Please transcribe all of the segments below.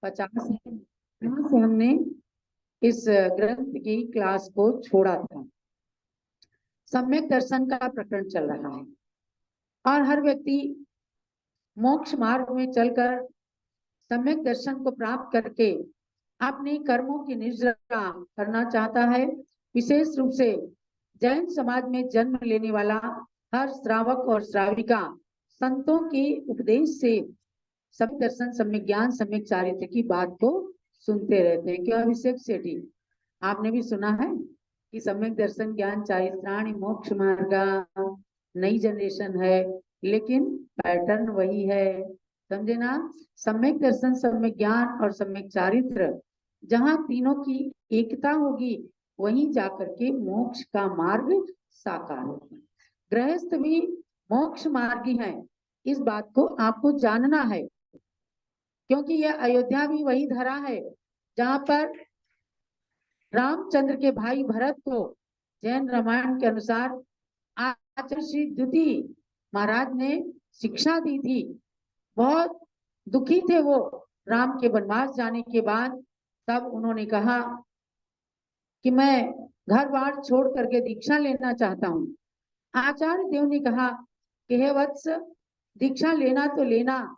50 यहाँ से हमने इस ग्रंथ की क्लास को छोड़ा था। सम्यक दर्शन का प्रकरण चल रहा है और हर व्यक्ति मोक्ष मार्ग में चलकर सम्यक दर्शन को प्राप्त करके अपने कर्मों की निर्जरा करना चाहता है। विशेष रूप से जैन समाज में जन्म लेने वाला हर श्रावक और श्राविका संतों के उपदेश से सम्यक दर्शन, सम्यक ज्ञान, सम्यक चारित्र की बात को सुनते रहते हैं। क्यों अभिषेक सेठी, आपने भी सुना है कि सम्यक दर्शन, ज्ञान, चारित्राणि मोक्ष मार्ग नई जनरेशन है, लेकिन पैटर्न वही है। समझे ना? सम्यक दर्शन, सम्यक ज्ञान और सम्यक चारित्र, जहां तीनों की एकता होगी वहीं जाकर के मोक्ष का मार्ग साकार होगा। गृहस्थ भी मोक्ष मार्गी है, इस बात को आपको जानना है, क्योंकि यह अयोध्या भी वही धरा है जहां पर रामचंद्र के भाई भरत को जैन रामायण के अनुसार आचार्य श्री द्विती महाराज ने शिक्षा दी थी। बहुत दुखी थे वो राम के वनवास जाने के बाद। तब उन्होंने कहा कि मैं घर बार छोड़ करके दीक्षा लेना चाहता हूँ। आचार्य देव ने कहा कि हे वत्स, दीक्षा लेना तो लेना,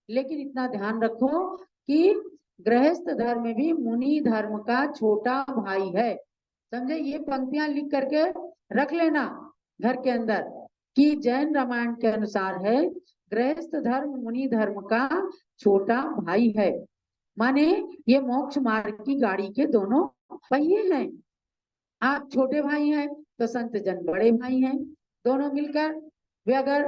लेकिन इतना ध्यान रखो कि गृहस्थ धर्म भी मुनि धर्म का छोटा भाई है। समझे? ये पंक्तियां लिख करके रख लेना घर के अंदर कि जैन रामायण के अनुसार है गृहस्थ धर्म मुनि धर्म का छोटा भाई है। माने ये मोक्ष मार्ग की गाड़ी के दोनों पहिए हैं। आप छोटे भाई हैं तो संत जन बड़े भाई हैं। दोनों मिलकर वे अगर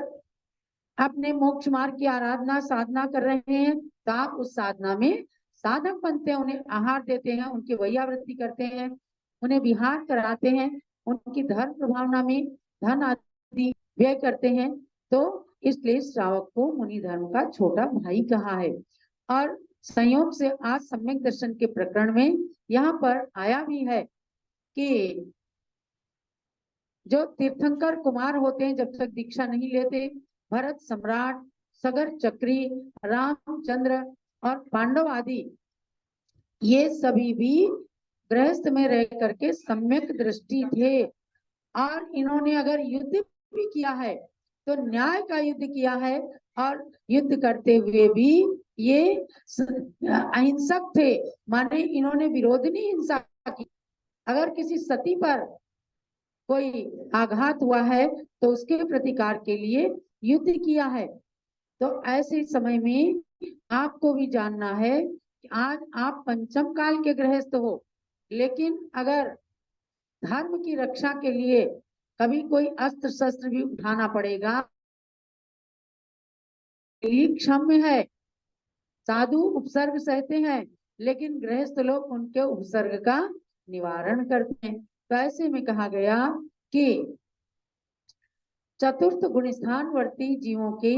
अपने मोक्ष मार्ग की आराधना साधना कर रहे हैं तो आप उस साधना में साधक बनते हैं, उन्हें आहार देते हैं, उनकी वैयावृत्ति करते हैं, उन्हें विहार कराते हैं, उनकी धर्म प्रभावना में धन आदि व्यय करते हैं। तो इसलिए श्रावक को मुनि धर्म का छोटा भाई कहा है। और संयोग से आज सम्यक दर्शन के प्रकरण में यहाँ पर आया भी है कि जो तीर्थंकर कुमार होते हैं जब तक दीक्षा नहीं लेते, भरत सम्राट, सगर चक्री, रामचंद्र और पांडव आदि, ये सभी भी गृहस्थ में रह करके सम्यक दृष्टि थे। और इन्होंने अगर युद्ध भी किया है तो न्याय का युद्ध किया है, और युद्ध करते हुए भी ये अहिंसक थे। माने इन्होंने विरोधनी हिंसा की। अगर किसी सती पर कोई आघात हुआ है तो उसके प्रतिकार के लिए युद्ध किया है। तो ऐसे समय में आपको भी जानना है कि आज आप पंचम काल के गृहस्थ हो, लेकिन अगर धर्म की रक्षा के लिए कभी कोई अस्त्र शस्त्र भी उठाना पड़ेगा, क्षम्य है। साधु उपसर्ग सहते हैं, लेकिन गृहस्थ लोग उनके उपसर्ग का निवारण करते हैं। तो ऐसे में कहा गया कि चतुर्थ गुणस्थानवर्ती जीवों के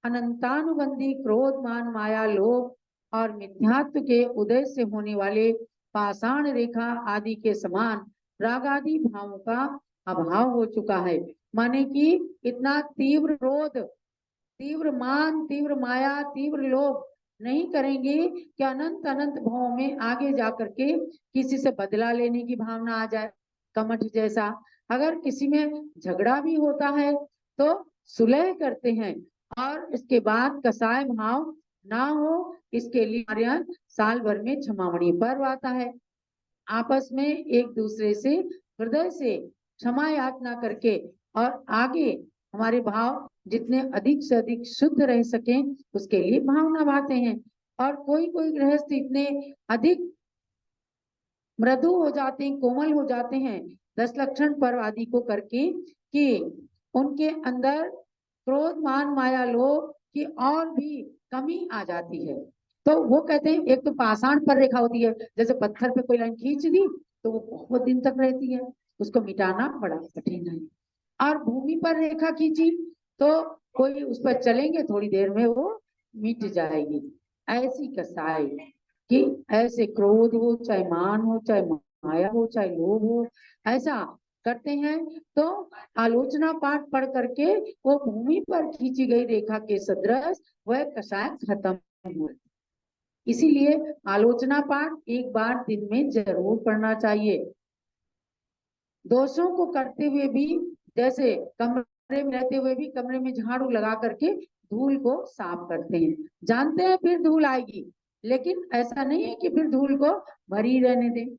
अनंतानुबंधी क्रोध, मान, माया, लोभ और मिथ्यात्व के उदय से होने वाले पाषाण रेखा आदि के समान राग आदि भावों का अभाव हो चुका है। माने कि इतना तीव्र क्रोध, तीव्र मान, तीव्र माया, तीव्र लोभ नहीं करेंगे कि अनंत अनंत भावों में आगे जाकर के किसी से बदला लेने की भावना आ जाए, कमठ जैसा। अगर किसी में झगड़ा भी होता है तो सुलह करते हैं, और इसके बाद कसाय भाव ना हो, इसके लिए हमारे यहाँ साल भर में क्षमावणी पर्व आता है। आपस में एक दूसरे से हृदय से क्षमा याचना करके और आगे हमारे भाव जितने अधिक से अधिक शुद्ध रह सके उसके लिए भावना बांटते हैं। और कोई कोई गृहस्थ इतने अधिक मृदु हो जाते हैं, कोमल हो जाते हैं 10 लक्षण पर्व आदि को करके कि उनके अंदर क्रोध, मान, माया, लोभ की और भी कमी आ जाती है। तो वो कहते हैं एक तो पाषाण पर रेखा होती है, जैसे पत्थर पे कोई लाइन खींच दी तो वो बहुत दिन तक रहती है, उसको मिटाना बड़ा कठिन है। और भूमि पर रेखा खींची तो कोई उस पर चलेंगे थोड़ी देर में वो मिट जाएगी। ऐसी कसाई कि ऐसे क्रोध हो, चाहे मान हो, चाहे माया हो, चाहे लोभ हो, ऐसा करते हैं तो आलोचना पाठ पढ़ करके वो भूमि पर खींची गई रेखा के सदृश वह कसाय खत्म हुए। इसीलिए आलोचना पाठ एक बार दिन में जरूर पढ़ना चाहिए। दोषों को करते हुए भी, जैसे कमरे में रहते हुए भी कमरे में झाड़ू लगा करके धूल को साफ करते हैं, जानते हैं फिर धूल आएगी, लेकिन ऐसा नहीं है कि फिर धूल को भरी रहने दें,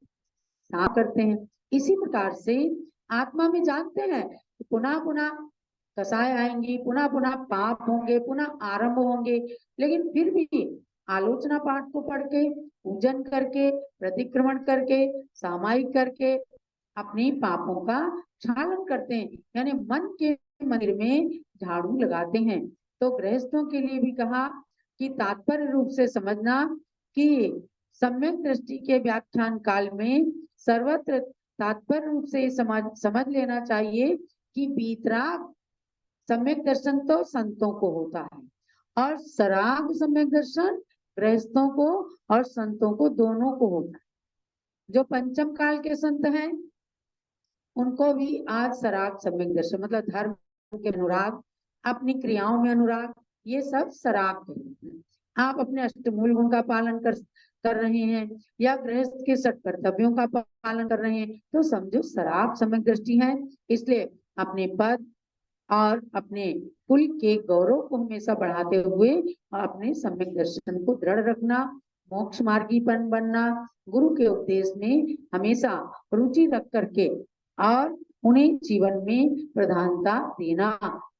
साफ करते हैं। इसी प्रकार से आत्मा में जानते हैं कि पुनः पुनः कसाय आएंगी, पुनः पुनः पाप होंगे, पुनः आरंभ होंगे, लेकिन फिर भी आलोचना पाठ को पढ़ के, पूजन करके, प्रतिक्रमण करके, सामायिक करके अपने पापों का क्षालन करते हैं, यानी मन के मंदिर में झाड़ू लगाते हैं। तो गृहस्थों के लिए भी कहा कि तात्पर्य रूप से समझना कि सम्यक दृष्टि के व्याख्यान काल में सर्वत्र तात्पर्य रूप से समझ लेना चाहिए कि वीतराग सम्यक दर्शन तो संतों को होता है, और सराग सम्यक दर्शन गृहस्थों को और संतों को दोनों को होता है। जो पंचम काल के संत हैं उनको भी आज सराग सम्यक दर्शन, मतलब धर्म के अनुराग, अपनी क्रियाओं में अनुराग, ये सब सराग है। आप अपने अष्टमूल गुण का पालन कर रहे हैं या गृहस्थ के सठ कर्तव्यों का पालन कर रहे हैं, तो समझो सराग सम्यक दृष्टि है। इसलिए अपने पद और अपने कुल के गौरव को हमेशा बढ़ाते हुए अपने सम्यक दर्शन को दृढ़ रखना, मोक्ष मार्गीपन बनना, गुरु के उपदेश में हमेशा रुचि रख करके और उन्हें जीवन में प्रधानता देना,